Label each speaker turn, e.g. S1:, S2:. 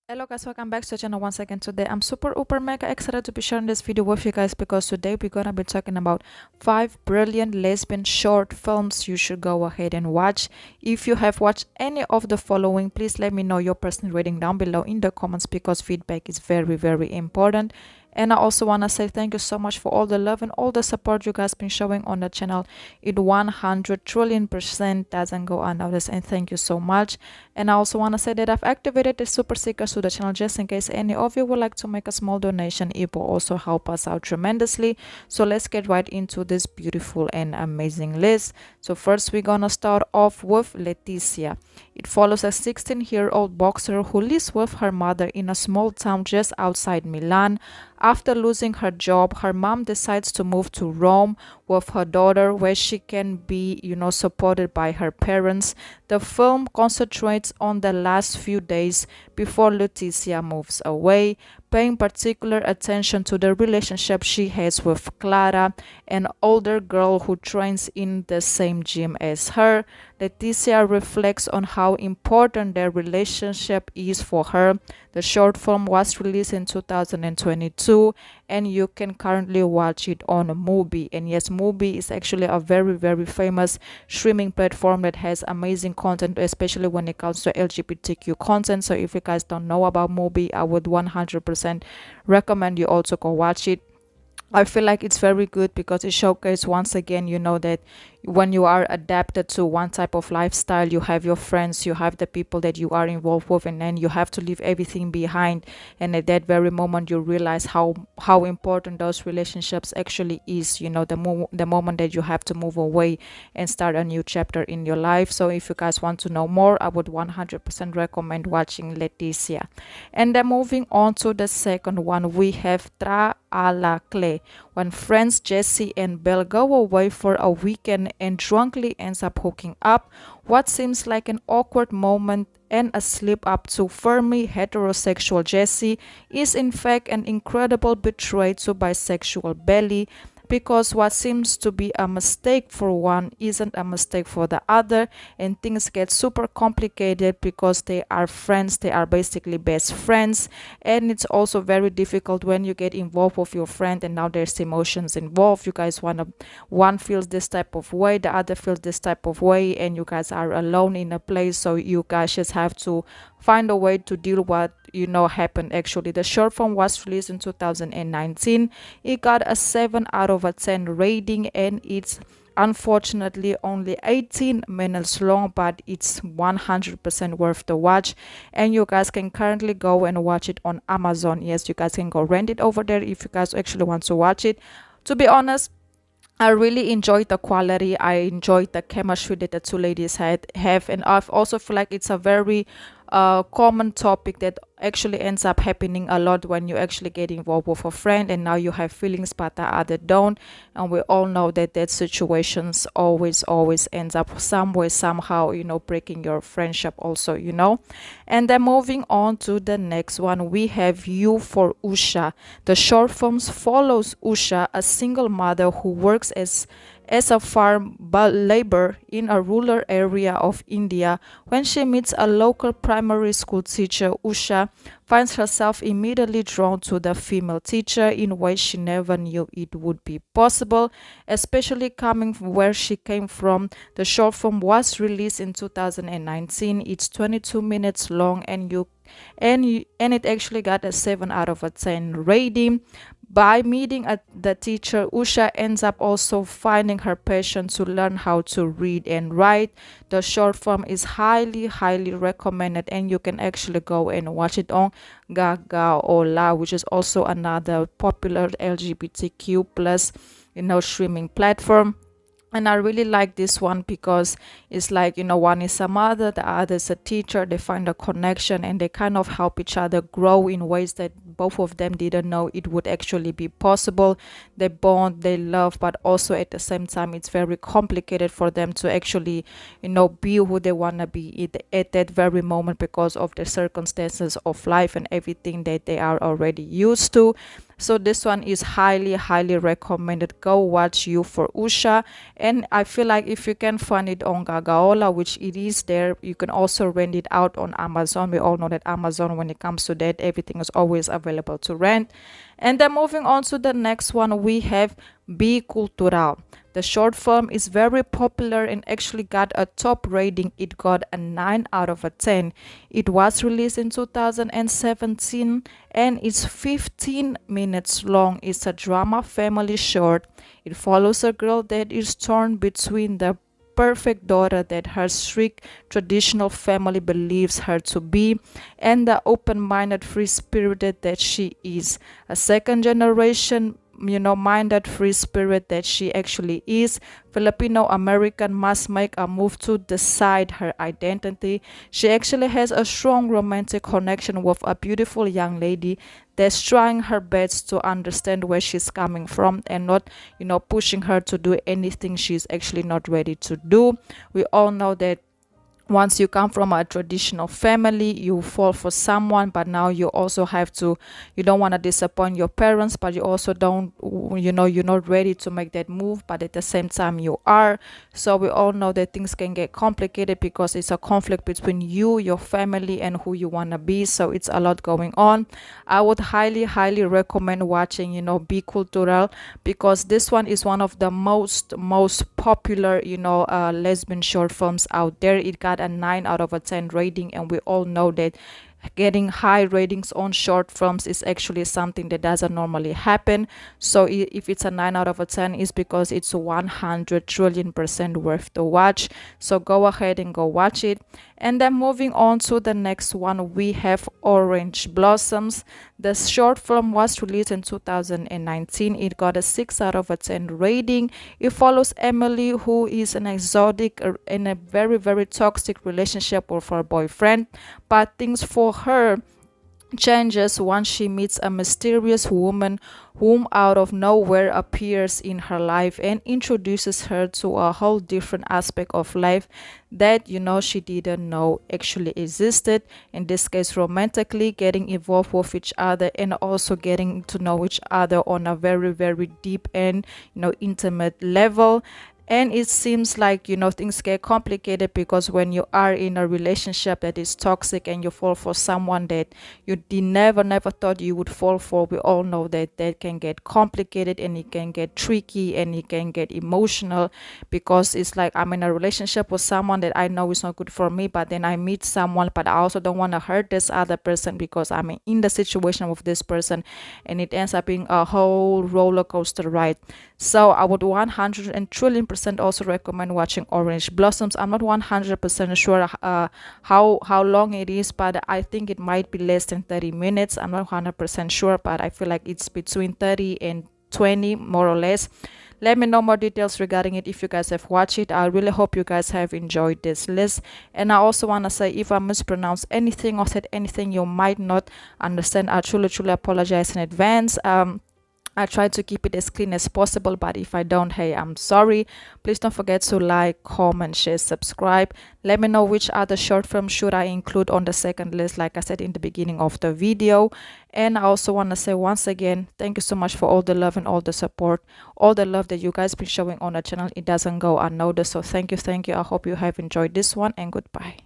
S1: Hello guys, welcome back to the channel once again. Today I'm super mega excited to be sharing this video with you guys because today we're gonna be talking about 5 brilliant lesbian short films you should go ahead and watch. If you have watched any of the following, please let me know your personal rating down below in the comments because feedback is very important. And I also want to say thank you so much for all the love and all the support you guys been showing on the channel. It 100 trillion% doesn't go unnoticed, and thank you so much. And I also want to say that I've activated the super stickers to the channel just in case any of you would like to make a small donation. It will also help us out tremendously. So let's get right into this beautiful and amazing list. So first we're gonna start off with Leticia. It follows a 16-year-old boxer who lives with her mother in a small town just outside Milan. After losing her job, her mom decides to move to Rome with her daughter where she can be, supported by her parents. The film concentrates on the last few days before Leticia moves away, paying particular attention to the relationship she has with Clara, an older girl who trains in the same gym as her. Leticia reflects on how important their relationship is for her. The short film was released in 2022 and you can currently watch it on Mubi. And yes, Mubi is actually a very famous streaming platform that has amazing content, especially when it comes to LGBTQ content. So if you guys don't know about Mubi, I would 100% recommend you also go watch it. I feel like it's very good because it showcases once again, that when you are adapted to one type of lifestyle, you have your friends, you have the people that you are involved with, and then you have to leave everything behind. And at that very moment, you realize how important those relationships actually is. The moment that you have to move away and start a new chapter in your life. So if you guys want to know more, I would 100% recommend watching Leticia. And then moving on to the second one, we have Tra a la Clé. When friends Jesse and Belle go away for a weekend and drunkenly ends up hooking up, what seems like an awkward moment and a slip up to firmly heterosexual Jesse is in fact an incredible betrayal to bisexual Belle, because what seems to be a mistake for one isn't a mistake for the other, and things get super complicated because they are friends, they are basically best friends. And it's also very difficult when you get involved with your friend and now there's emotions involved. You guys one feels this type of way, the other feels this type of way, and you guys are alone in a place, so you guys just have to find a way to deal what happened. Actually, the short film was released in 2019. It got a 7 out of a 10 rating, and it's unfortunately only 18 minutes long, but it's 100% worth the watch. And you guys can currently go and watch it on Amazon. Yes, you guys can go rent it over there if you guys actually want to watch it. To be honest, I really enjoyed the quality. I enjoyed the chemistry that the two ladies have, and I also feel like it's a very common topic that actually ends up happening a lot when you actually get involved with a friend and now you have feelings but the other don't. And we all know that situations always ends up some way somehow, breaking your friendship also. And then moving on to the next one, we have You for Usha. The short films follows Usha, a single mother who works as a farm labor in a rural area of India. When she meets a local primary school teacher, Usha finds herself immediately drawn to the female teacher in ways she never knew it would be possible, especially coming from where she came from. The short film was released in 2019. It's 22 minutes long, and it actually got a 7 out of a 10 rating. By meeting the teacher, Usha ends up also finding her passion to learn how to read and write. The short film is highly recommended, and you can actually go and watch it on Gaga Ola, which is also another popular LGBTQ plus streaming platform. And I really like this one because it's like, one is a mother, the other is a teacher. They find a connection and they kind of help each other grow in ways that both of them didn't know it would actually be possible. They bond, they love, but also at the same time, it's very complicated for them to actually, be who they want to be at that very moment because of the circumstances of life and everything that they are already used to. So this one is highly recommended. Go watch You for Usha. And I feel like if you can find it on Gagaola, which it is there, you can also rent it out on Amazon. We all know that Amazon, when it comes to that, everything is always available to rent. And then moving on to the next one, we have Be Cultural. The short film is very popular and actually got a top rating. It got a 9 out of a 10. It was released in 2017 and it's 15 minutes long. It's a drama family short. It follows a girl that is torn between the perfect daughter that her strict traditional family believes her to be and the open-minded, free-spirited that she is. A second generation minded free spirit that she actually is. Filipino American must make a move to decide her identity. She actually has a strong romantic connection with a beautiful young lady that's trying her best to understand where she's coming from and not pushing her to do anything she's actually not ready to do. We all know that once you come from a traditional family, you fall for someone, but now you also have to, you don't want to disappoint your parents, but you also don't, you're not ready to make that move, but at the same time you are. So we all know that things can get complicated because it's a conflict between you, your family, and who you want to be. So it's a lot going on. I would highly recommend watching, Be Cultural, because this one is one of the most popular, lesbian short films out there. It got a 9 out of a 10 rating, and we all know that getting high ratings on short films is actually something that doesn't normally happen. So if it's a 9 out of a 10, it's because it's 100 trillion% worth to watch. So go ahead and go watch it. And then moving on to the next one, we have Orange Blossoms. The short film was released in 2019. It got a 6 out of a 10 rating. It follows Emily, who is an exotic in a very toxic relationship with her boyfriend, but things for her changes once she meets a mysterious woman whom out of nowhere appears in her life and introduces her to a whole different aspect of life that she didn't know actually existed. In this case, romantically getting involved with each other and also getting to know each other on a very deep and intimate level. And it seems like things get complicated because when you are in a relationship that is toxic and you fall for someone that you never thought you would fall for, we all know that that can get complicated and it can get tricky and it can get emotional, because it's like I'm in a relationship with someone that I know is not good for me, but then I meet someone, but I also don't want to hurt this other person because I'm in the situation with this person, and it ends up being a whole roller coaster ride. So I would 100 trillion% also recommend watching Orange Blossoms. I'm not 100% sure how long it is, but I think it might be less than 30 minutes. I'm not 100% sure, but I feel like it's between 30 and 20 more or less. Let me know more details regarding it if you guys have watched it. I really hope you guys have enjoyed this list. And I also want to say, if I mispronounced anything or said anything you might not understand, I truly apologize in advance. I try to keep it as clean as possible, but if I don't, hey, I'm sorry. Please don't forget to like, comment, share, subscribe. Let me know which other short films should I include on the second list, like I said in the beginning of the video. And I also want to say once again, thank you so much for all the love and all the support, all the love that you guys been showing on the channel. It doesn't go unnoticed. So thank you. I hope you have enjoyed this one, and goodbye.